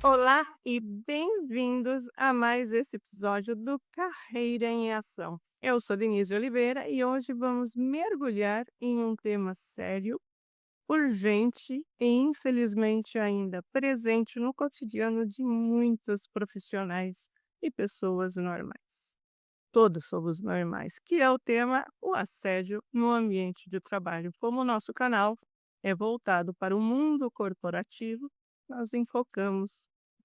Olá e bem-vindos a mais esse episódio do Carreira em Ação. Eu sou Denise Oliveira e hoje vamos mergulhar em um tema sério, urgente e infelizmente ainda presente no cotidiano de muitos profissionais e pessoas normais. Todos somos normais, que é o tema o assédio no ambiente de trabalho. Como o nosso canal é voltado para o mundo corporativo, nós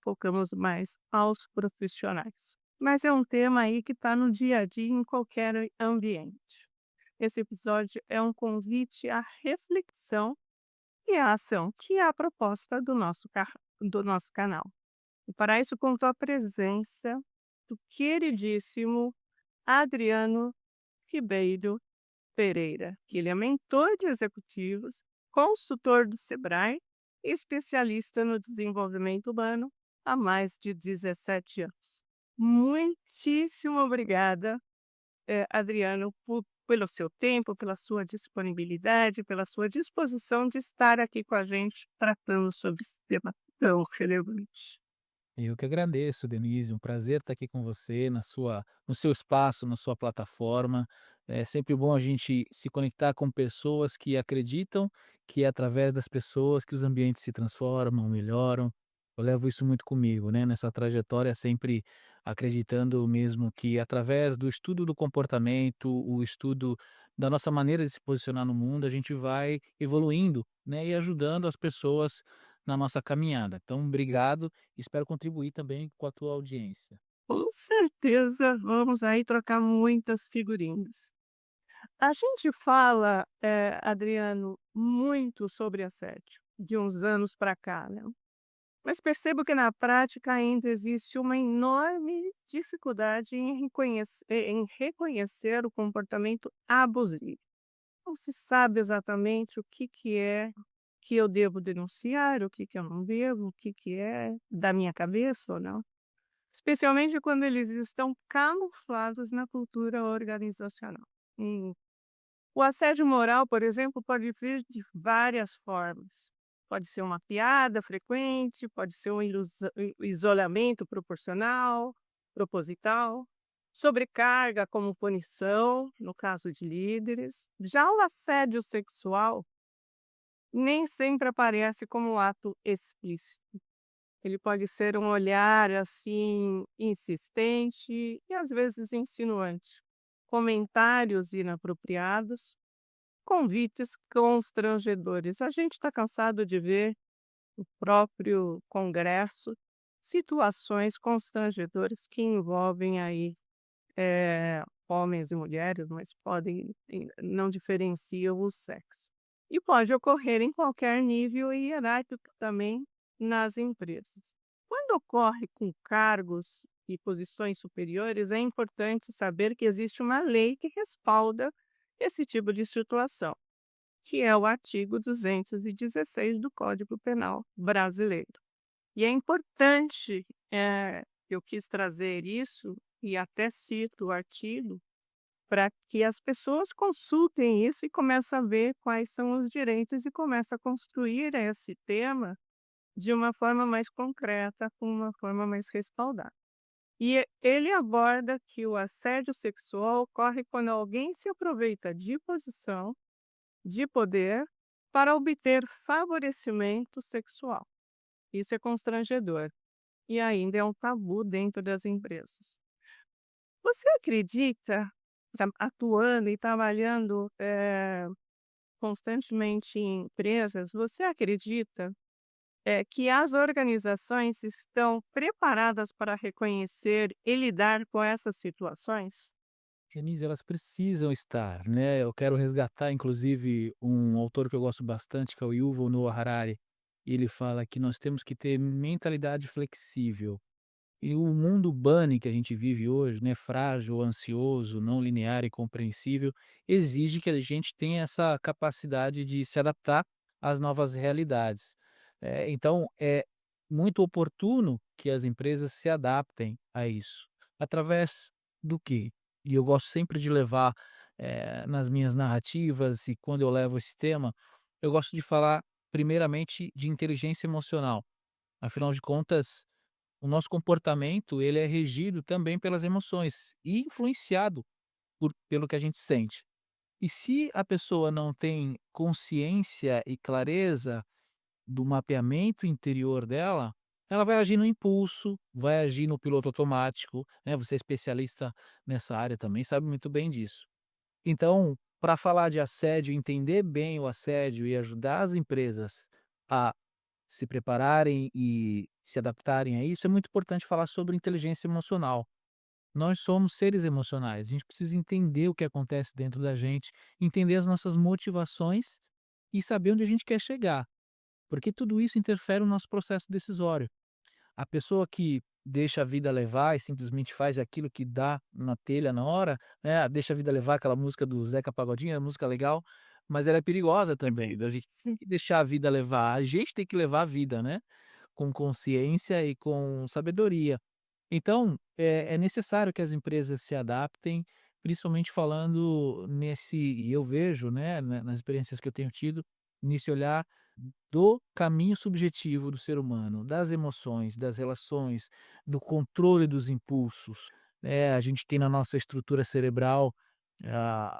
focamos mais aos profissionais. Mas é um tema aí que está no dia a dia em qualquer ambiente. Esse episódio é um convite à reflexão e à ação, que é a proposta do nosso canal. E para isso contou a presença do queridíssimo Adriano Ribeiro Pereira, que ele é mentor de executivos, consultor do Sebrae e especialista no desenvolvimento humano há mais de 17 anos. Muitíssimo obrigada, Adriano, pelo seu tempo, pela sua disponibilidade, pela sua disposição de estar aqui com a gente tratando sobre esse tema tão relevante. Eu que agradeço, Denise. Um prazer estar aqui com você no seu espaço, na sua plataforma. É sempre bom a gente se conectar com pessoas que acreditam que é através das pessoas que os ambientes se transformam, melhoram. Eu levo isso muito comigo, né? Nessa trajetória, sempre acreditando mesmo que através do estudo do comportamento, o estudo da nossa maneira de se posicionar no mundo, a gente vai evoluindo, né? E ajudando as pessoas na nossa caminhada. Então, obrigado. Espero contribuir também com a tua audiência. Com certeza, vamos aí trocar muitas figurinhas. A gente fala, Adriano, muito sobre assédio, de uns anos para cá, né. Mas percebo que na prática ainda existe uma enorme dificuldade em reconhecer o comportamento abusivo. Não se sabe exatamente o que é que eu devo denunciar, o que eu não devo, o que é da minha cabeça ou não. Especialmente quando eles estão camuflados na cultura organizacional. O assédio moral, por exemplo, pode vir de várias formas. Pode ser uma piada frequente, pode ser um isolamento proporcional, proposital, sobrecarga como punição, no caso de líderes. Já o assédio sexual nem sempre aparece como um ato explícito. Ele pode ser um olhar assim insistente e às vezes insinuante, comentários inapropriados, convites constrangedores. A gente está cansado de ver no próprio Congresso situações constrangedoras que envolvem aí homens e mulheres, mas não diferenciam o sexo. E pode ocorrer em qualquer nível hierárquico também nas empresas. Quando ocorre com cargos e posições superiores, é importante saber que existe uma lei que respalda esse tipo de situação, que é o artigo 216 do Código Penal brasileiro. E é importante, eu quis trazer isso e até cito o artigo, para que as pessoas consultem isso e comecem a ver quais são os direitos e comecem a construir esse tema de uma forma mais concreta, com uma forma mais respaldada. Ele aborda que o assédio sexual ocorre quando alguém se aproveita de posição, de poder, para obter favorecimento sexual. Isso é constrangedor e ainda é um tabu dentro das empresas. Você acredita, atuando e trabalhando constantemente em empresas, você acredita que as organizações estão preparadas para reconhecer e lidar com essas situações? Denise, elas precisam estar, né? Eu quero resgatar, inclusive, um autor que eu gosto bastante, que é o Yuval Noah Harari. E ele fala que nós temos que ter mentalidade flexível. E o mundo bunny que a gente vive hoje, né, frágil, ansioso, não linear e compreensível, exige que a gente tenha essa capacidade de se adaptar às novas realidades. Então, é muito oportuno que as empresas se adaptem a isso. Através do quê? E eu gosto sempre de levar, nas minhas narrativas e quando eu levo esse tema, eu gosto de falar primeiramente de inteligência emocional. Afinal de contas, O nosso comportamento, ele é regido também pelas emoções e influenciado pelo que a gente sente. E se a pessoa não tem consciência e clareza do mapeamento interior dela, ela vai agir no impulso, vai agir no piloto automático, né, você é especialista nessa área também, sabe muito bem disso. Então, para falar de assédio, entender bem o assédio e ajudar as empresas a se prepararem e se adaptarem a isso, é muito importante falar sobre inteligência emocional. Nós somos seres emocionais, a gente precisa entender o que acontece dentro da gente, entender as nossas motivações e saber onde a gente quer chegar, porque tudo isso interfere no nosso processo decisório. A pessoa que deixa a vida levar e simplesmente faz aquilo que dá na telha na hora, né, deixa a vida levar, aquela música do Zeca Pagodinho, é música legal, mas ela é perigosa também, a gente tem que deixar a vida levar, a gente tem que levar a vida, né, com consciência e com sabedoria. Então, é necessário que as empresas se adaptem, principalmente falando nesse e eu vejo, né, nas experiências que eu tenho tido, nesse olhar do caminho subjetivo do ser humano, das emoções, das relações, do controle dos impulsos, né. A gente tem na nossa estrutura cerebral,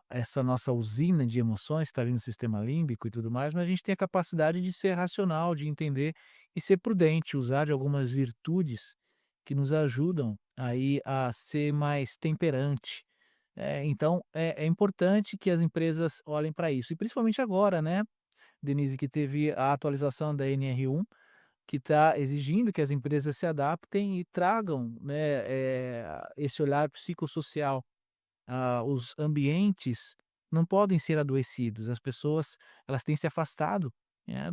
essa nossa usina de emoções, está ali no sistema límbico e tudo mais, mas a gente tem a capacidade de ser racional, de entender e ser prudente, usar de algumas virtudes que nos ajudam aí a ser mais temperante. Então é importante que as empresas olhem para isso, e principalmente agora, né, Denise, que teve a atualização da NR1, que está exigindo que as empresas se adaptem e tragam, né, esse olhar psicossocial. Os ambientes não podem ser adoecidos, as pessoas elas têm se afastado, né,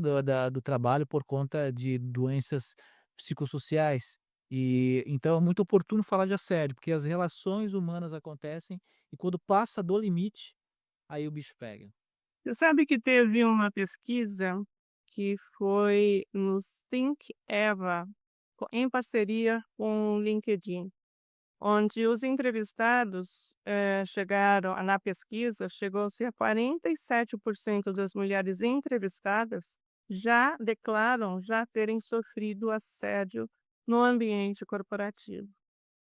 do trabalho por conta de doenças psicossociais. E então é muito oportuno falar de assédio, porque as relações humanas acontecem e quando passa do limite, aí o bicho pega. Você sabe que teve uma pesquisa que foi no Think Eva, em parceria com o LinkedIn, onde os entrevistados, chegaram na pesquisa, chegou-se a 47% das mulheres entrevistadas já declaram já terem sofrido assédio no ambiente corporativo.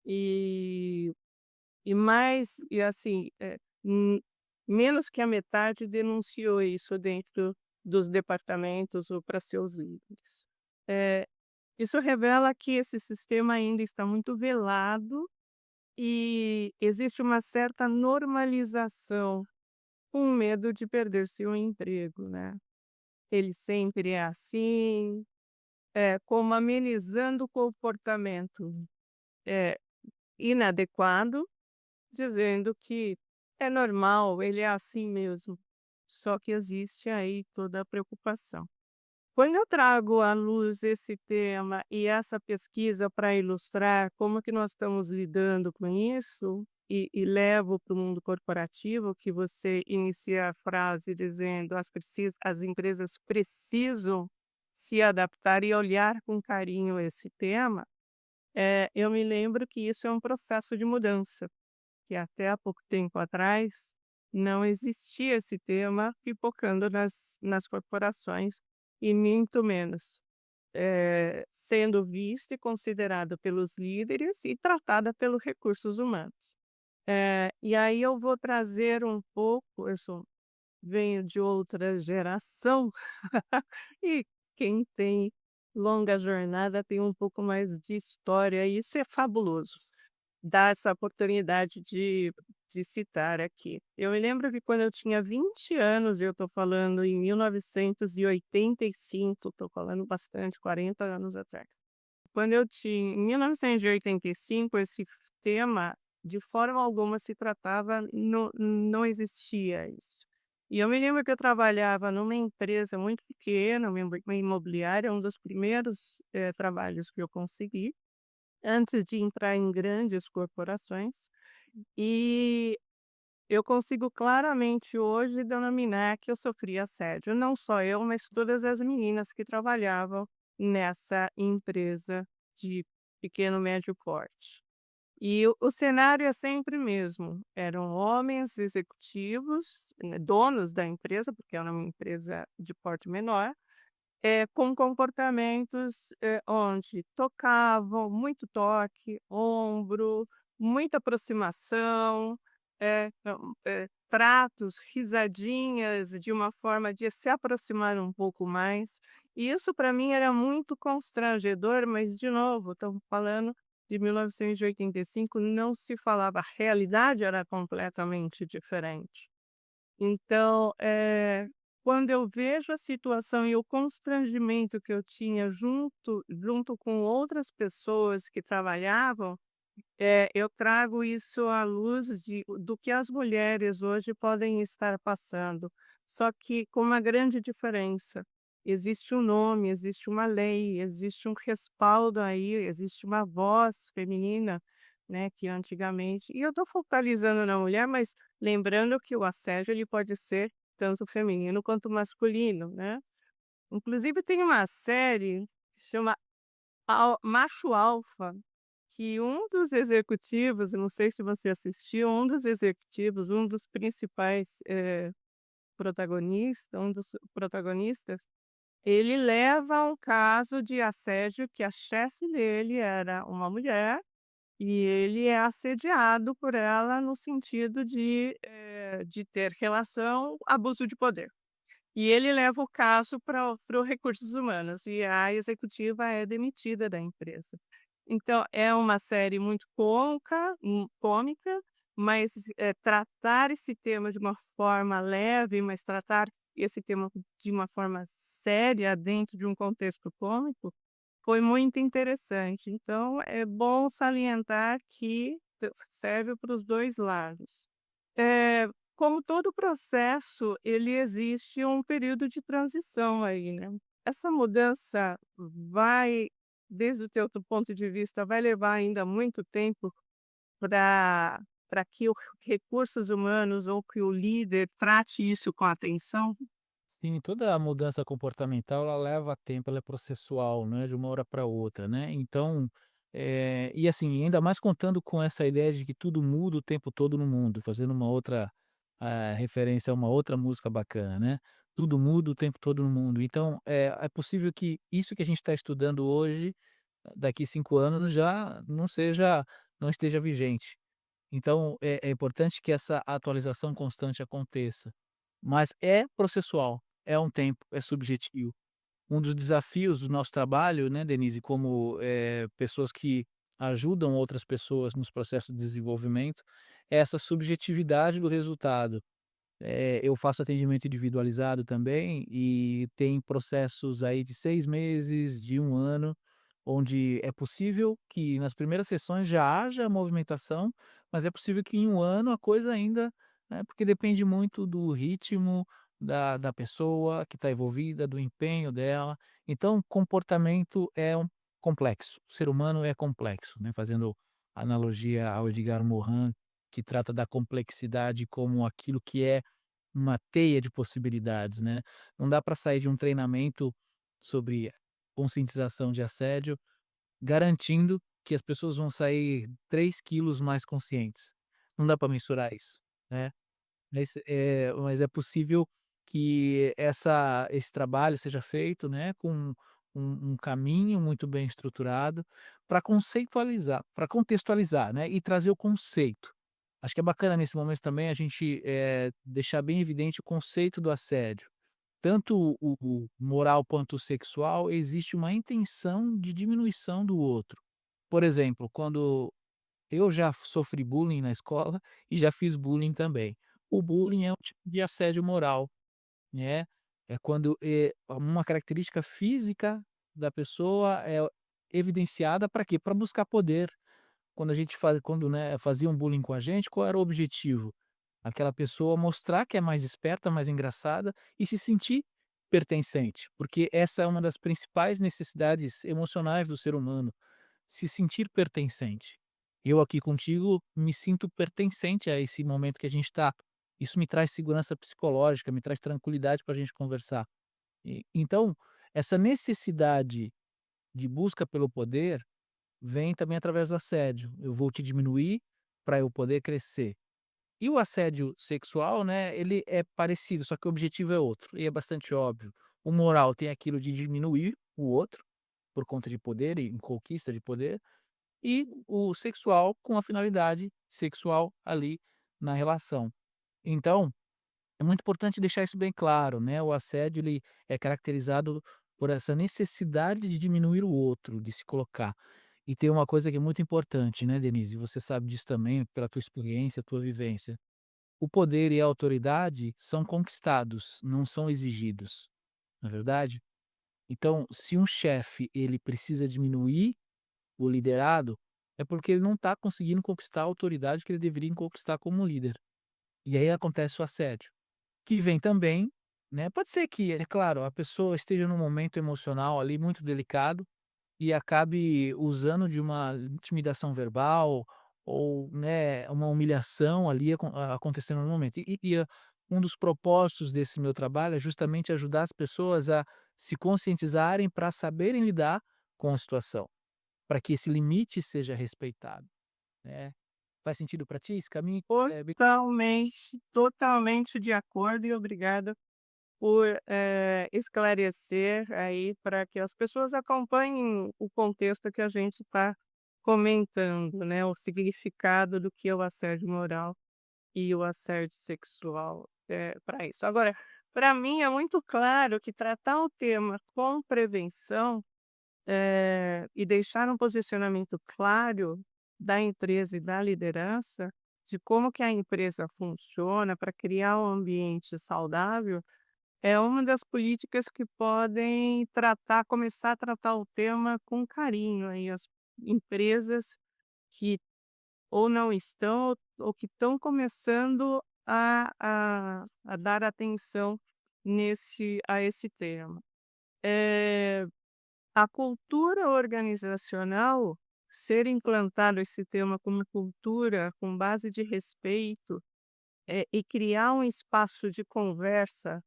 E assim, menos que a metade denunciou isso dentro dos departamentos ou para seus líderes. Eh, Isso revela que esse sistema ainda está muito velado e existe uma certa normalização, com medo de perder seu emprego, né. Ele sempre é assim, como amenizando o comportamento, eh, inadequado, dizendo que é normal, ele é assim mesmo. Só que existe aí toda a preocupação. Quando eu trago à luz esse tema e essa pesquisa para ilustrar como que nós estamos lidando com isso, e levo para o mundo corporativo, que você inicia a frase dizendo as empresas precisam se adaptar e olhar com carinho esse tema, eu me lembro que isso é um processo de mudança, que até há pouco tempo atrás não existia esse tema pipocando nas corporações e muito menos, sendo vista e considerada pelos líderes e tratada pelos recursos humanos. E aí eu vou trazer um pouco, venho de outra geração e quem tem longa jornada tem um pouco mais de história e isso é fabuloso. Dar essa oportunidade de citar aqui. Eu me lembro que quando eu tinha 20 anos, eu estou falando em 1985, estou falando bastante, 40 anos atrás. Quando eu tinha em 1985, esse tema, de forma alguma se tratava, não existia isso. E eu me lembro que eu trabalhava numa empresa muito pequena, uma imobiliária, um dos primeiros, trabalhos que eu consegui antes de entrar em grandes corporações, e eu consigo claramente hoje denominar que eu sofri assédio, não só eu, mas todas as meninas que trabalhavam nessa empresa de pequeno, médio porte. E o cenário é sempre o mesmo, eram homens executivos, né, donos da empresa, porque era uma empresa de porte menor, com comportamentos, onde tocavam, muito toque, ombro, muita aproximação, tratos, risadinhas de uma forma de se aproximar um pouco mais. E isso para mim era muito constrangedor, mas de novo, estamos falando de 1985, não se falava, a realidade era completamente diferente. Então, quando eu vejo a situação e o constrangimento que eu tinha junto com outras pessoas que trabalhavam, eu trago isso à luz do que as mulheres hoje podem estar passando, só que com uma grande diferença. Existe um nome, existe uma lei, existe um respaldo aí, existe uma voz feminina, né, que antigamente e eu estou focalizando na mulher, mas lembrando que o assédio ele pode ser tanto feminino quanto masculino, né. Inclusive tem uma série que chama Macho Alfa, que um dos executivos, eu não sei se você assistiu, um dos executivos, um dos principais, um dos protagonistas, ele leva um caso de assédio que a chefe dele era uma mulher, e ele é assediado por ela no sentido de ter relação abuso de poder. E ele leva o caso para o recursos humanos, e a executiva é demitida da empresa. Então é uma série muito cômica, mas, tratar esse tema de uma forma leve, mas tratar esse tema de uma forma séria dentro de um contexto cômico, foi muito interessante. Então é bom salientar que serve para os 2 lados. Como todo processo, ele existe um período de transição aí, né. Essa mudança vai, desde o teu ponto de vista, vai levar ainda muito tempo para que o recursos humanos ou que o líder trate isso com atenção? Sim, toda mudança comportamental ela leva tempo, ela é processual, né, de uma hora para outra, né. Então, e assim, ainda mais contando com essa ideia de que tudo muda o tempo todo no mundo, fazendo uma outra, referência a uma outra música bacana, né. Tudo muda o tempo todo no mundo. Então, é possível que isso que a gente está estudando hoje, daqui 5 anos já não esteja vigente. Então é importante que essa atualização constante aconteça, mas é processual, é um tempo, é subjetivo. Um dos desafios do nosso trabalho, né, Denise, como, pessoas que ajudam outras pessoas nos processos de desenvolvimento, é essa subjetividade do resultado. Eu faço atendimento individualizado também e tem processos aí de 6 meses, de 1 ano, onde é possível que nas primeiras sessões já haja movimentação, mas é possível que em 1 ano a coisa ainda, né, porque depende muito do ritmo da pessoa que está envolvida, do empenho dela. Então comportamento é complexo, o ser humano é complexo, né, fazendo analogia ao Edgar Morin, que trata da complexidade como aquilo que é uma teia de possibilidades, né. Não dá para sair de um treinamento sobre conscientização de assédio, garantindo que as pessoas vão sair 3 quilos mais conscientes. Não dá para mensurar isso, né. Mas é possível que esse trabalho seja feito, né, com um caminho muito bem estruturado para contextualizar, né, e trazer o conceito. Acho que é bacana nesse momento também a gente, deixar bem evidente o conceito do assédio. Tanto o moral quanto o sexual, existe uma intenção de diminuição do outro. Por exemplo, quando eu já sofri bullying na escola e já fiz bullying também. O bullying é um tipo de assédio moral, né, é quando, uma característica física da pessoa é evidenciada para quê? Para buscar poder. Quando, né, faziam bullying com a gente, qual era o objetivo? Aquela pessoa mostrar que é mais esperta, mais engraçada e se sentir pertencente, porque essa é uma das principais necessidades emocionais do ser humano, se sentir pertencente. Eu aqui contigo me sinto pertencente a esse momento que a gente está. Isso me traz segurança psicológica, me traz tranquilidade para a gente conversar. Então, essa necessidade de busca pelo poder vem também através do assédio. Eu vou te diminuir para eu poder crescer. E o assédio sexual, né, ele é parecido, só que o objetivo é outro, e é bastante óbvio. O moral tem aquilo de diminuir o outro, por conta de poder e conquista de poder, e o sexual com a finalidade sexual ali na relação. Então, é muito importante deixar isso bem claro, né, o assédio ele é caracterizado por essa necessidade de diminuir o outro, de se colocar. E tem uma coisa que é muito importante, né, Denise, você sabe disso também pela tua experiência, tua vivência. O poder e a autoridade são conquistados, não são exigidos, não é verdade? Então, se um chefe ele precisa diminuir o liderado, é porque ele não está conseguindo conquistar a autoridade que ele deveria conquistar como líder. E aí acontece o assédio. Que vem também, né, pode ser que, é claro, a pessoa esteja num momento emocional ali muito delicado e acabe usando de uma intimidação verbal ou, né, uma humilhação ali acontecendo no momento. Um dos propósitos desse meu trabalho é justamente ajudar as pessoas a se conscientizarem para saberem lidar com a situação, para que esse limite seja respeitado, né. Faz sentido para ti esse caminho? Totalmente, totalmente de acordo e obrigada por, esclarecer aí para que as pessoas acompanhem o contexto que a gente está comentando, né, o significado do que é o assédio moral e o assédio sexual, para isso. Agora, para mim é muito claro que tratar o tema com prevenção, e deixar um posicionamento claro da empresa e da liderança, de como que a empresa funciona para criar um ambiente saudável, é uma das políticas que podem começar a tratar o tema com carinho aí as empresas que ou não estão ou que estão começando a dar atenção a esse tema. Eh, a cultura organizacional, ser implantado esse tema como cultura com base de respeito, e criar um espaço de conversa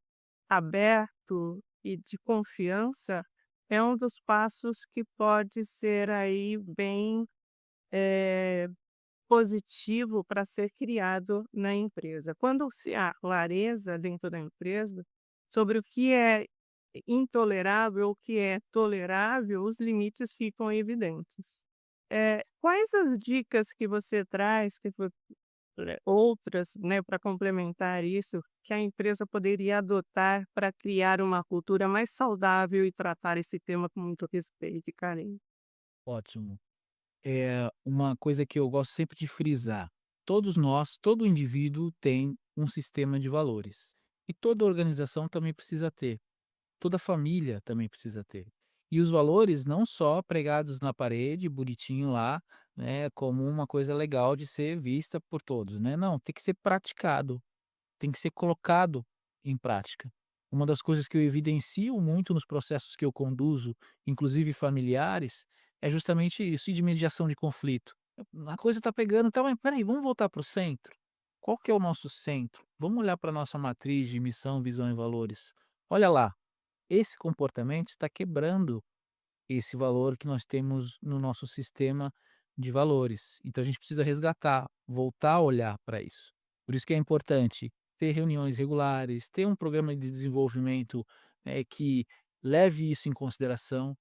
aberto e de confiança, é um dos passos que pode ser aí bem, eh, positivo para ser criado na empresa. Quando se há clareza dentro da empresa sobre o que é intolerável, o que é tolerável, os limites ficam evidentes. Quais as dicas que você traz, outras, né, para complementar isso, que a empresa poderia adotar para criar uma cultura mais saudável e tratar esse tema com muito respeito e carinho? Ótimo. É uma coisa que eu gosto sempre de frisar, todos nós, todo indivíduo tem um sistema de valores, e toda organização também precisa ter, toda família também precisa ter. E os valores não só pregados na parede, bonitinho lá, né, como uma coisa legal de ser vista por todos, né, não, tem que ser praticado, tem que ser colocado em prática. Uma das coisas que eu evidencio muito nos processos que eu conduzo, inclusive familiares, é justamente isso, e de mediação de conflito. A coisa está pegando, tá, mas espera vamos voltar para o centro. Qual que é o nosso centro? Vamos olhar para a nossa matriz de missão, visão e valores. Olha lá, esse comportamento está quebrando esse valor que nós temos no nosso sistema de valores. Então a gente precisa resgatar, voltar a olhar para isso. Por isso que é importante ter reuniões regulares, ter um programa de desenvolvimento que leve isso em consideração,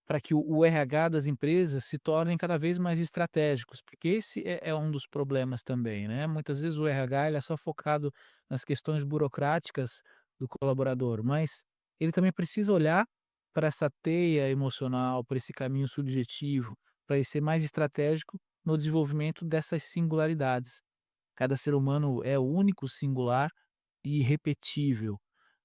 para que o RH das empresas se tornem cada vez mais estratégicos, porque esse é um dos problemas também, né? Muitas vezes o RH ele é só focado nas questões burocráticas do colaborador, mas ele também precisa olhar para essa teia emocional, para esse caminho subjetivo, para ele ser mais estratégico no desenvolvimento dessas singularidades. Cada ser humano é único, singular e irrepetível.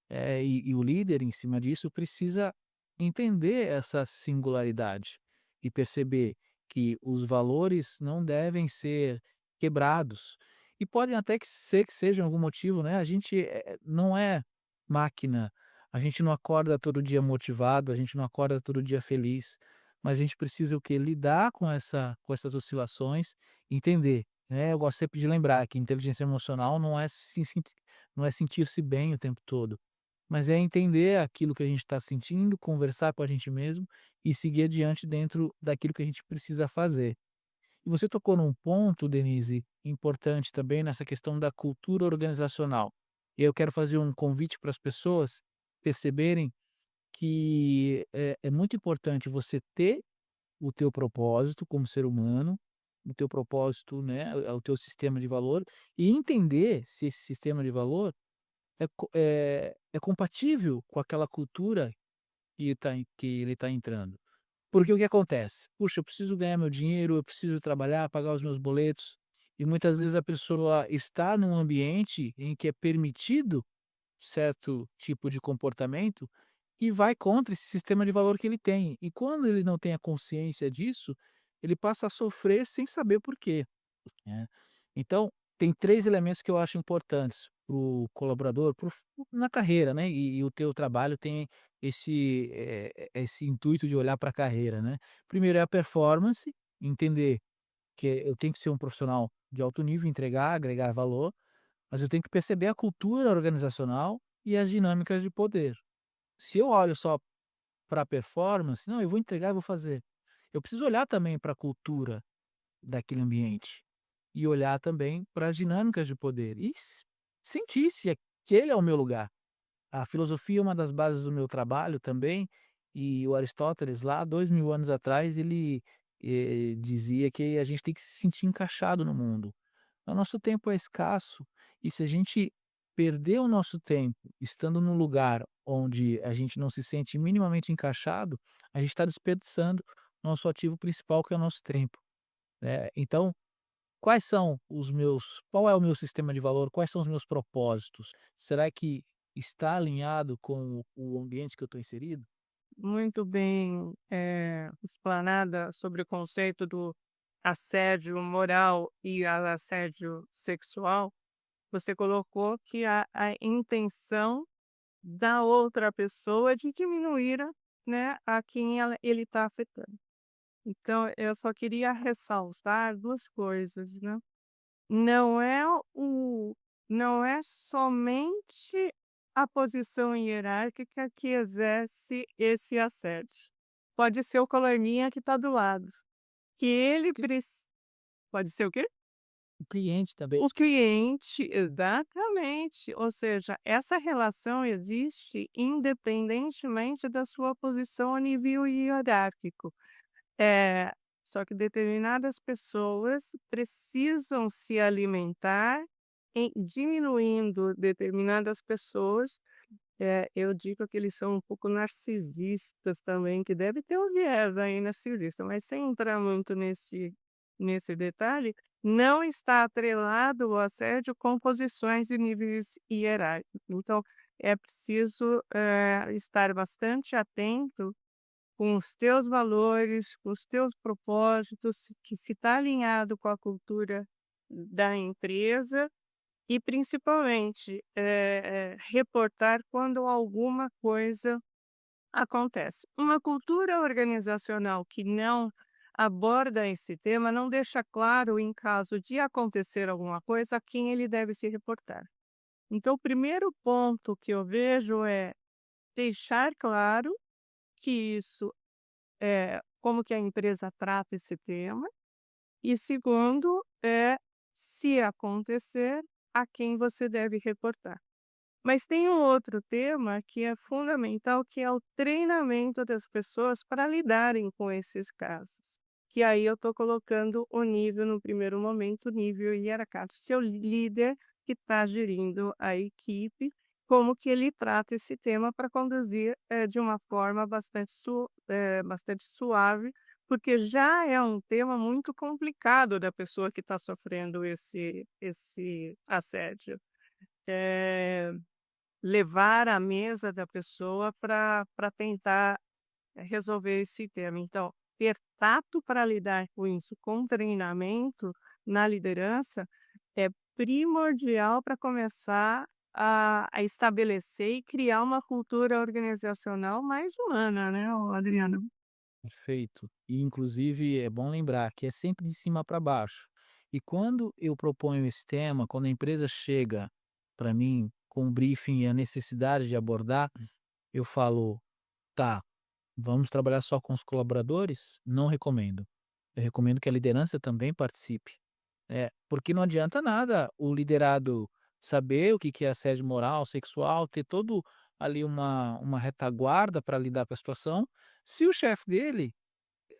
E o líder, em cima disso, precisa entender essa singularidade e perceber que os valores não devem ser quebrados. E podem até que seja algum motivo, né? A gente não é máquina, a gente não acorda todo dia motivado, a gente não acorda todo dia feliz, mas a gente precisa o quê? Lidar com essas oscilações, entender. Né? Eu gosto sempre de lembrar que inteligência emocional não é sentir-se bem o tempo todo, mas é entender aquilo que a gente está sentindo, conversar com a gente mesmo e seguir adiante dentro daquilo que a gente precisa fazer. E você tocou num ponto, Denise, importante também nessa questão da cultura organizacional. E eu quero fazer um convite para as pessoas perceberem que é muito importante você ter o teu propósito como ser humano, o teu propósito, né, o teu sistema de valor, e entender se esse sistema de valor é compatível com aquela cultura que ele está entrando. Porque o que acontece? Puxa, eu preciso ganhar meu dinheiro, eu preciso trabalhar, pagar os meus boletos, e muitas vezes a pessoa está num ambiente em que é permitido certo tipo de comportamento e vai contra esse sistema de valor que ele tem. E quando ele não tem a consciência disso, ele passa a sofrer sem saber por quê, né. Então, tem 3 elementos que eu acho importantes para o colaborador, na carreira, né, e o teu trabalho tem esse intuito de olhar para a carreira, né. Primeiro é a performance, entender que eu tenho que ser um profissional de alto nível, entregar, agregar valor, mas eu tenho que perceber a cultura organizacional e as dinâmicas de poder. Se eu olho só para a performance, não, eu vou entregar, eu vou fazer. Eu preciso olhar também para a cultura daquele ambiente e olhar também para as dinâmicas de poder e sentir se aquele é o meu lugar. A filosofia é uma das bases do meu trabalho também, e o Aristóteles, lá 2000 anos atrás, ele dizia que a gente tem que se sentir encaixado no mundo. O nosso tempo é escasso e se a gente perder o nosso tempo estando num lugar onde a gente não se sente minimamente encaixado, a gente está desperdiçando nosso ativo principal, que é o nosso tempo, né. Então, qual é o meu sistema de valor? Quais são os meus propósitos? Será que está alinhado com o ambiente que eu estou inserido? Muito bem, explanada sobre o conceito do assédio moral e assédio sexual. Você colocou que a intenção da outra pessoa é de diminuir, né, a quem ele está afetando. Então, eu só queria ressaltar 2 coisas, né. Não é o não é somente a posição hierárquica que exerce esse assédio. Pode ser o coleguinha que está do lado, que ele Cli pode ser o quê? O cliente também. O cliente, exatamente. Ou seja, essa relação existe independentemente da sua posição a nível hierárquico. É, só que determinadas pessoas precisam se alimentar em diminuindo determinadas pessoas, eu digo que eles são um pouco narcisistas também, que deve ter um viés aí narcisista, mas sem entrar muito nesse detalhe, não está atrelado o assédio com posições e níveis hierárquicos. Então, é preciso, estar bastante atento com os teus valores, com os teus propósitos, que se está alinhado com a cultura da empresa e principalmente, reportar quando alguma coisa acontece. Uma cultura organizacional que não aborda esse tema não deixa claro, em caso de acontecer alguma coisa, a quem ele deve se reportar. Então, o primeiro ponto que eu vejo é deixar claro que isso como que a empresa trata esse tema. E segundo, se acontecer, a quem você deve reportar. Mas tem um outro tema que é fundamental, que é o treinamento das pessoas para lidarem com esses casos. Que aí eu estou colocando o nível, no primeiro momento, o nível hierárquico. Seu líder que está gerindo a equipe, como que ele trata esse tema para conduzir de uma forma bastante suave, porque já é um tema muito complicado da pessoa que está sofrendo esse assédio. Eh, Levar à mesa da pessoa para tentar resolver esse tema. Então, ter tato para lidar com isso com treinamento na liderança é primordial para começar a estabelecer e criar uma cultura organizacional mais humana, né, ô Adriana? Perfeito. E inclusive é bom lembrar que é sempre de cima para baixo. E quando eu proponho esse tema, quando a empresa chega para mim com o briefing e a necessidade de abordar, eu falo: "Tá, vamos trabalhar só com os colaboradores? Não recomendo. Eu recomendo que a liderança também participe". Porque não adianta nada o liderado saber o que que é assédio moral, sexual, ter todo ali uma retaguarda para lidar com a situação, se o chefe dele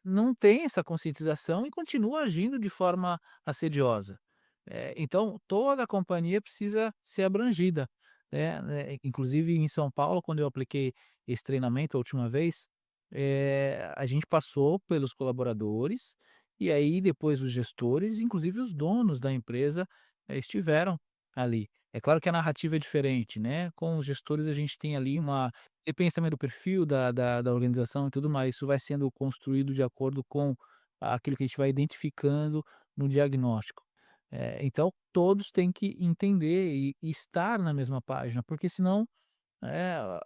não tem essa conscientização e continua agindo de forma assediosa. Então toda a companhia precisa ser abrangida, inclusive em São Paulo, quando eu apliquei esse treinamento a última vez, a gente passou pelos colaboradores, e aí depois os gestores, inclusive os donos da empresa, estiveram ali. É claro que a narrativa é diferente, né, com os gestores a gente tem ali uma depende também do perfil da organização e tudo mais, isso vai sendo construído de acordo com aquilo que a gente vai identificando no diagnóstico. Então todos têm que entender e estar na mesma página, porque senão,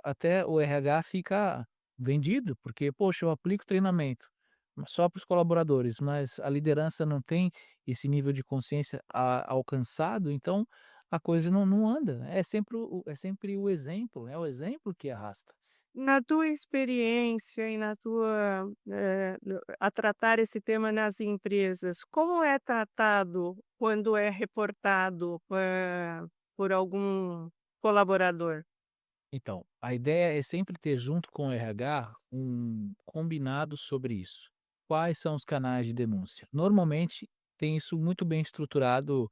até o RH fica vendido, porque, poxa, eu aplico treinamento só para os colaboradores, mas a liderança não tem esse nível de consciência alcançado, então a coisa não anda. É sempre o exemplo, é o exemplo que arrasta. Na tua experiência e a tratar esse tema nas empresas, como é tratado quando é reportado, por algum colaborador? Então, a ideia é sempre ter junto com o RH um combinado sobre isso. Quais são os canais de denúncia? Normalmente tem isso muito bem estruturado,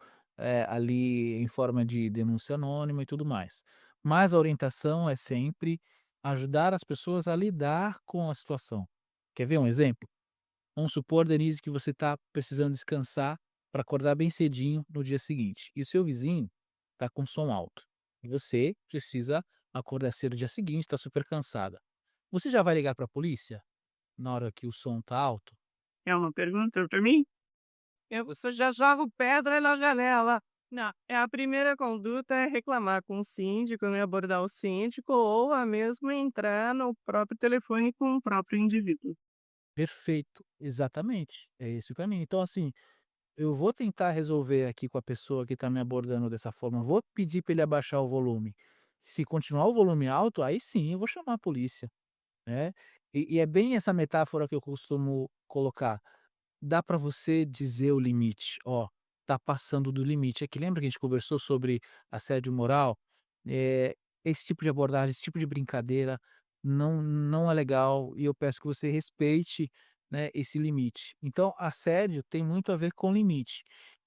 ali em forma de denúncia anônima e tudo mais. Mas a orientação é sempre ajudar as pessoas a lidar com a situação. Quer ver um exemplo? Vamos supor, Denise, que você está precisando descansar para acordar bem cedinho no dia seguinte. E o seu vizinho está com som alto. E você precisa acordar cedo no dia seguinte, está super cansada. Você já vai ligar para a polícia na hora que o som está alto? É uma pergunta para mim? Você já joga pedra na janela. Não, a primeira conduta é reclamar com o síndico, né, abordar o síndico ou a mesmo entrar no próprio telefone com o próprio indivíduo. Perfeito, exatamente. É esse o caminho. Então, assim, eu vou tentar resolver aqui com a pessoa que está me abordando dessa forma. Vou pedir para ele abaixar o volume. Se continuar o volume alto, aí sim eu vou chamar a polícia. Né. E é bem essa metáfora que eu costumo colocar. Dá para você dizer o limite: "Ó, tá passando do limite". É que lembra que a gente conversou sobre assédio moral? Esse tipo de abordagem, esse tipo de brincadeira não é legal e eu peço que você respeite, né, esse limite. Então assédio tem muito a ver com limite.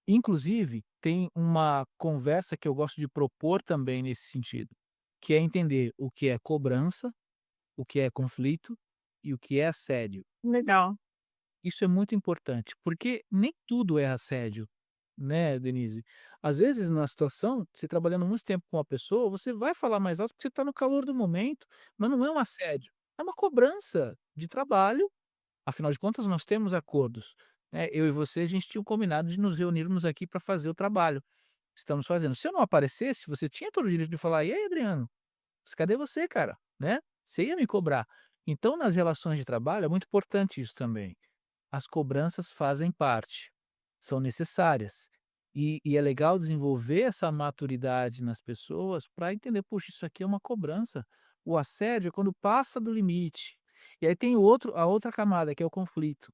Inclusive, tem uma conversa que eu gosto de propor também nesse sentido, que é entender o que é cobrança, o que é conflito e o que é assédio. Legal. Isso é muito importante, porque nem tudo é assédio, né, Denise? Às vezes, na situação, você trabalhando muito tempo com uma pessoa, você vai falar mais alto porque você está no calor do momento, mas não é um assédio, é uma cobrança de trabalho. Afinal de contas, nós temos acordos, né? Eu e você, a gente tinha um combinado de nos reunirmos aqui para fazer o trabalho. Estamos fazendo. Se eu não aparecesse, você tinha todo o direito de falar: "E aí, Adriano? Cadê você, cara?", né? Você ia me cobrar. Então, nas relações de trabalho, é muito importante isso também. As cobranças fazem parte, são necessárias. E é legal desenvolver essa maturidade nas pessoas para entender: "Puxa, isso aqui é uma cobrança". O assédio é quando passa do limite. E aí tem a outra camada, que é o conflito.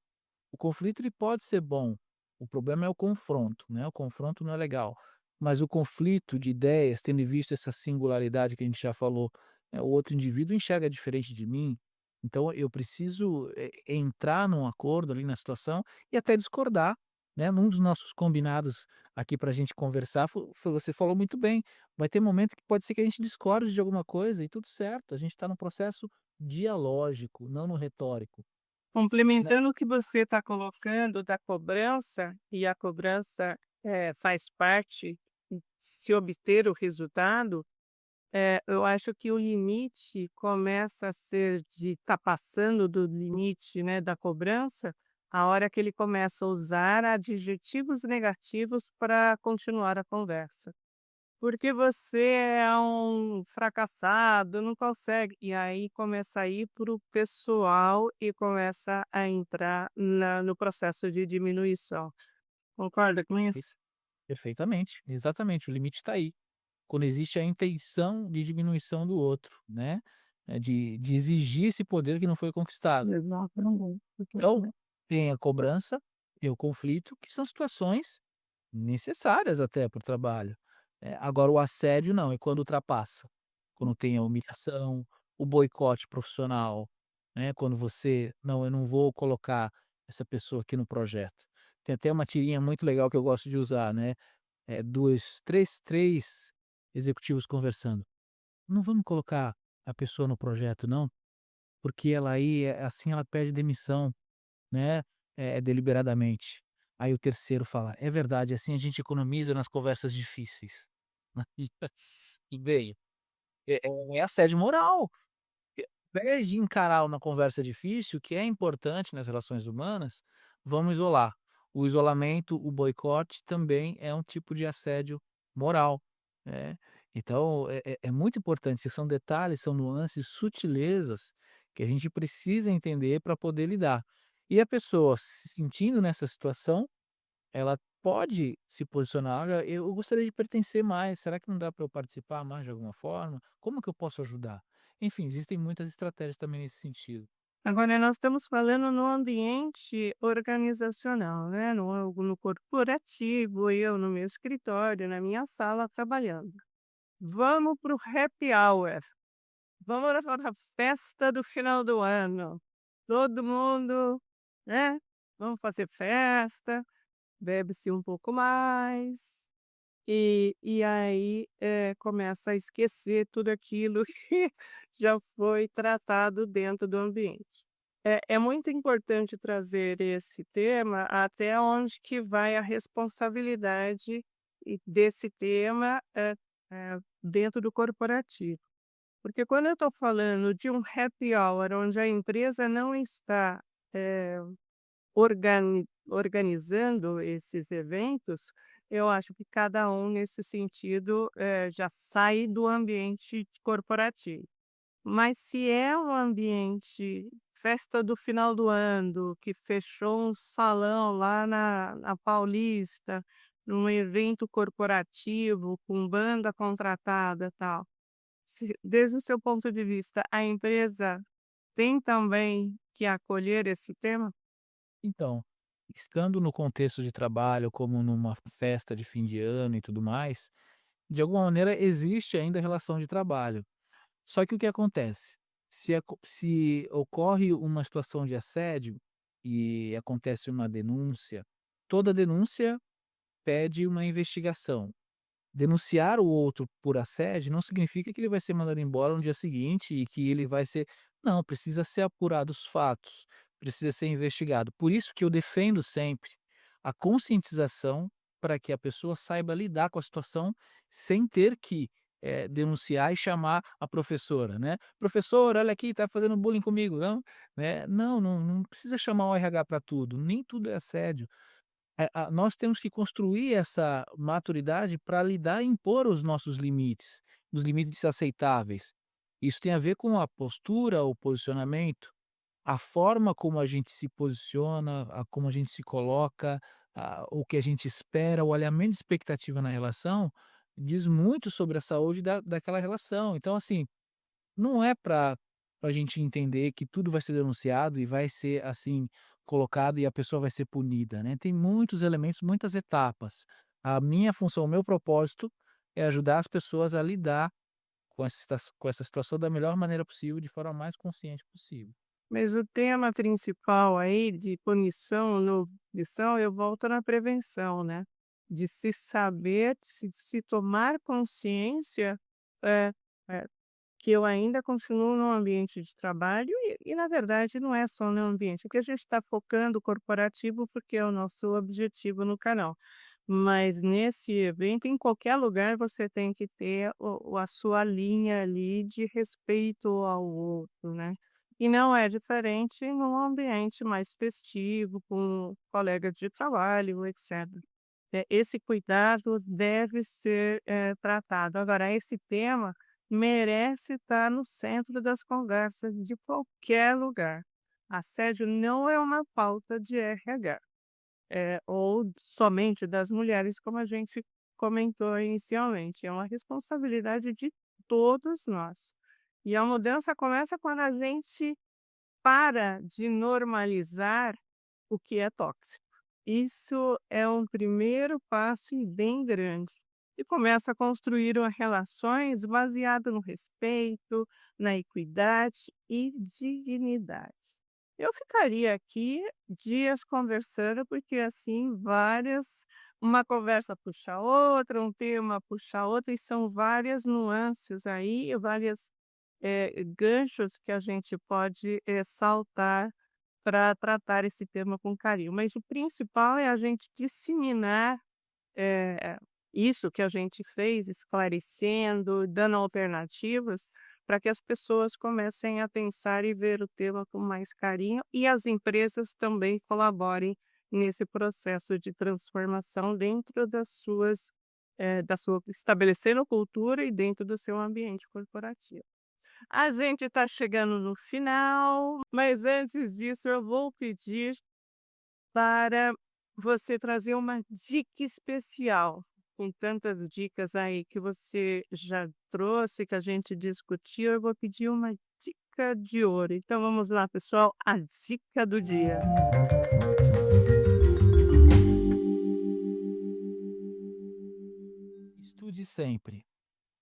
O conflito ele pode ser bom, o problema é o confronto, né, o confronto não é legal. Mas o conflito de ideias, tendo em vista essa singularidade que a gente já falou, o outro indivíduo enxerga diferente de mim, então eu preciso, entrar num acordo ali na situação e até discordar, né. Num dos nossos combinados aqui para a gente conversar, você falou muito bem, vai ter momento que pode ser que a gente discorde de alguma coisa e tudo certo, a gente está num processo dialógico, não no retórico, né. Complementando o que você está colocando da cobrança, e a cobrança, faz parte, se obter o resultado, eu acho que o limite começa a ser de estar passando do limite, né, da cobrança, a hora que ele começa a usar adjetivos negativos para continuar a conversa. Porque você é um fracassado, não consegue. E aí começa a ir para o pessoal e começa a entrar no processo de diminuição. Concorda com isso? Perfeitamente, exatamente, o limite está aí. Quando existe a intenção de diminuição do outro, né, de exigir esse poder que não foi conquistado. Exatamente. Então, tem a cobrança, tem o conflito, que são situações necessárias até para o trabalho. Agora o assédio não, é quando ultrapassa. quando tem a humilhação, o boicote profissional, né, quando você: "Não, eu não vou colocar essa pessoa aqui no projeto". Tem até uma tirinha muito legal que eu gosto de usar, né, 2 3 executivos conversando: "Não vamos colocar a pessoa no projeto não, porque ela aí, assim ela pede demissão, né, deliberadamente". Aí o terceiro fala: "É verdade, assim a gente economiza nas conversas difíceis". E bem, é assédio moral. Ao invés de encarar uma conversa difícil, que é importante nas relações humanas, vamos isolar. O isolamento, o boicote também é um tipo de assédio moral, né. Então é muito importante, são detalhes, são nuances, sutilezas que a gente precisa entender para poder lidar. E a pessoa se sentindo nessa situação, ela pode se posicionar: "Olha, eu gostaria de pertencer mais, será que não dá para eu participar mais de alguma forma? Como que eu posso ajudar?". Enfim, existem muitas estratégias também nesse sentido. Agora nós estamos falando no ambiente organizacional, né, no corporativo, eu no meu escritório, na minha sala trabalhando. Vamos para o happy hour, vamos para a festa do final do ano. Todo mundo, né, vamos fazer festa, bebe-se um pouco mais, e aí, começa a esquecer tudo aquilo que já foi tratado dentro do ambiente. É muito importante trazer esse tema até onde que vai a responsabilidade desse tema, dentro do corporativo. Porque quando eu estou falando de um happy hour onde a empresa não está, eh organizando esses eventos, eu acho que cada um nesse sentido, já sai do ambiente corporativo. Mas se é um ambiente festa do final do ano, que fechou um salão lá na Paulista, num evento corporativo com banda contratada, tal, se desde o seu ponto de vista, a empresa tem também que acolher esse tema? Então, estando no contexto de trabalho, como numa festa de fim de ano e tudo mais, de alguma maneira existe ainda relação de trabalho. Só que o que acontece? Se ocorre uma situação de assédio e acontece uma denúncia, toda denúncia pede uma investigação. Denunciar o outro por assédio não significa que ele vai ser mandado embora no dia seguinte e que ele vai ser, não, precisa ser apurado os fatos, precisa ser investigado. Por isso que eu defendo sempre a conscientização para que a pessoa saiba lidar com a situação sem ter que, denunciar e chamar a professora, né: "Professora, olha aqui, tá fazendo bullying comigo", não, né. Não precisa chamar o RH para tudo, nem tudo é assédio. Nós temos que construir essa maturidade para lidar e impor os nossos limites, os limites aceitáveis. Isso tem a ver com a postura, o posicionamento, a forma como a gente se posiciona, como a gente se coloca, o que a gente espera, o alinhamento de expectativa na relação, diz muito sobre a saúde daquela relação. Então, assim, não é para a gente entender que tudo vai ser denunciado e vai ser, assim, colocado e a pessoa vai ser punida, né. Tem muitos elementos, muitas etapas. A minha função, o meu propósito é ajudar as pessoas a lidar com essa situação da melhor maneira possível, de forma mais consciente possível. Mas o tema principal aí de punição, no lição, eu volto na prevenção, né, de se saber, se tomar consciência, é é, que eu ainda continuo no ambiente de trabalho e na verdade não é só no ambiente, porque a gente está focando o corporativo, porque é o nosso objetivo no canal. Mas nesse evento, em qualquer lugar, você tem que ter a sua linha ali de respeito ao outro, né. E não é diferente num ambiente mais festivo, com colegas de trabalho, etcétera. Esse cuidado deve ser, tratado. Agora esse tema merece estar no centro das conversas de qualquer lugar. Assédio não é uma pauta de RH, ou somente das mulheres, como a gente comentou inicialmente, é uma responsabilidade de todos nós. E a mudança começa quando a gente para de normalizar o que é tóxico. Isso é um primeiro passo e bem grande. e começa a construir relações baseadas no respeito, na equidade e dignidade. Eu ficaria aqui dias conversando, porque assim várias uma conversa puxa a outra, um tema puxa a outra, e são várias nuances aí, várias ganchos que a gente pode, saltar para tratar esse tema com carinho. Mas o principal é a gente disseminar, eh, isso que a gente fez, esclarecendo, dando alternativas, para que as pessoas comecem a pensar e ver o tema com mais carinho, e as empresas também colaborem nesse processo de transformação dentro da sua estabelecendo cultura e dentro do seu ambiente corporativo. A gente está chegando no final, mas antes disso eu vou pedir para você trazer uma dica especial. Com tantas dicas aí que você já trouxe, que a gente discutiu, eu vou pedir uma dica de ouro. Então vamos lá, pessoal, a dica do dia. Estude sempre,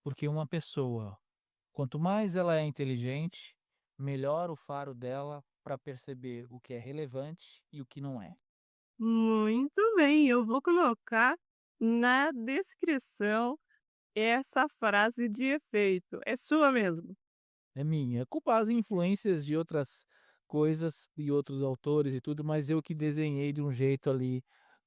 porque uma pessoa, quanto mais ela é inteligente, melhor o faro dela para perceber o que é relevante e o que não é. Muito bem, eu vou colocar na descrição essa frase de efeito. É sua mesmo? É minha. Culpar as influências de outras coisas e outros autores e tudo, mas eu que desenhei de um jeito ali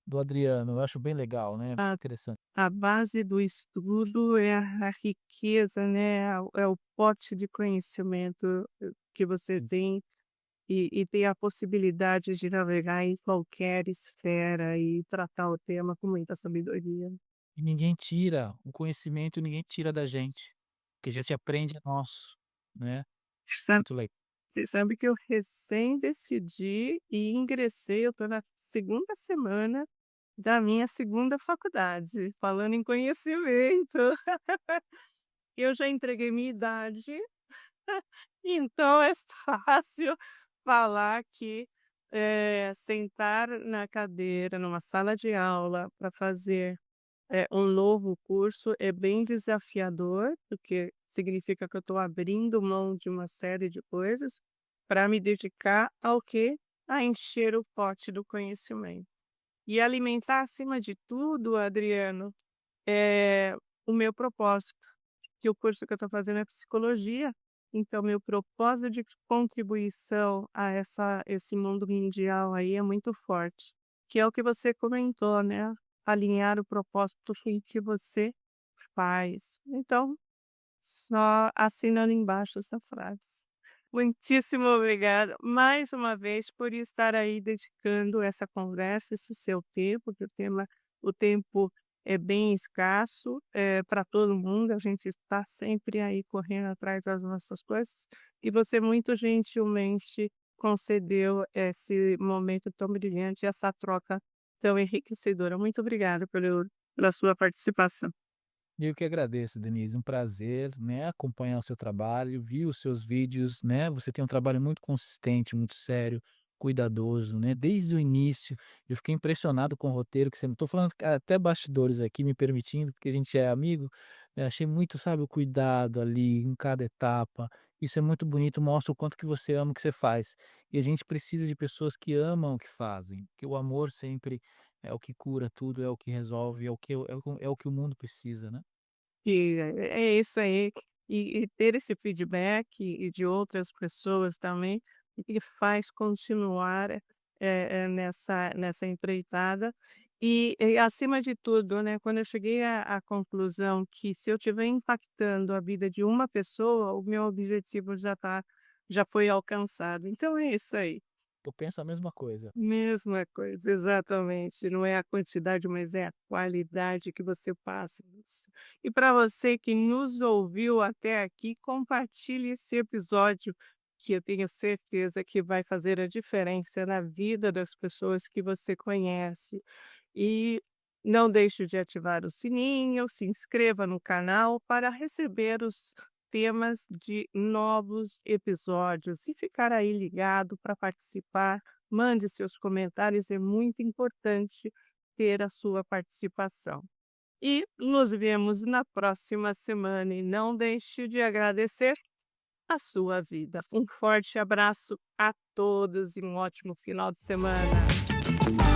do Adriano. Eu acho bem legal, né? A Interessante. a base do estudo é a riqueza, né, é o pote de conhecimento, que você tem e tem a possibilidade de navegar em qualquer esfera e tratar o tema com muita sabedoria. E ninguém tira o conhecimento, ninguém tira da gente. O que a gente aprende é nosso, né? Sabe Muito legal. você sabe que eu recém decidi e ingressei, eu estou na segunda semana da minha segunda faculdade, falando em conhecimento. Eu já entreguei minha idade. Então é fácil falar que, sentar na cadeira, numa sala de aula para fazer, um novo curso é bem desafiador, porque significa que eu estou abrindo mão de uma série de coisas para me dedicar ao quê? A encher o pote do conhecimento. E alimentar acima de tudo, Adriano, é o meu propósito, que o curso que eu estou fazendo é psicologia, então meu propósito de contribuição a esse mundo mundial aí é muito forte, que é o que você comentou, né, alinhar o propósito com o que você faz. Então, só assinando embaixo essa frase. Muitíssimo obrigada mais uma vez por estar aí dedicando essa conversa, esse seu tempo, que o tempo é bem escasso, para todo mundo, a gente está sempre aí correndo atrás das nossas coisas, e você muito gentilmente concedeu esse momento tão brilhante, essa troca tão enriquecedora. Muito obrigada pela sua participação. Eu que agradeço, Denise. Um prazer, né, acompanhar o seu trabalho, vi os seus vídeos, né? Você tem um trabalho muito consistente, muito sério, cuidadoso, né? Desde o início, eu fiquei impressionado com o roteiro que você. Estou falando até bastidores aqui, me permitindo, porque a gente é amigo. Eu achei muito, sabe, o cuidado ali em cada etapa. Isso é muito bonito, mostra o quanto que você ama o que você faz. E a gente precisa de pessoas que amam o que fazem, porque o amor sempre é o que cura tudo, é o que resolve, é o que o mundo precisa, né? E é isso aí. E ter esse feedback e de outras pessoas também, e faz continuar, nessa empreitada. E acima de tudo, né, quando eu cheguei à conclusão que se eu estiver impactando a vida de uma pessoa, o meu objetivo já foi alcançado. Então é isso aí. Eu penso a mesma coisa. Mesma coisa, exatamente. Não é a quantidade, mas é a qualidade que você passa. E para você que nos ouviu até aqui, compartilhe esse episódio, que eu tenho certeza que vai fazer a diferença na vida das pessoas que você conhece. E não deixe de ativar o sininho, se inscreva no canal para receber os temas de novos episódios e ficar aí ligado para participar. Mande seus comentários, é muito importante ter a sua participação. e nos vemos na próxima semana. E não deixe de agradecer a sua vida. Um forte abraço a todos e um ótimo final de semana.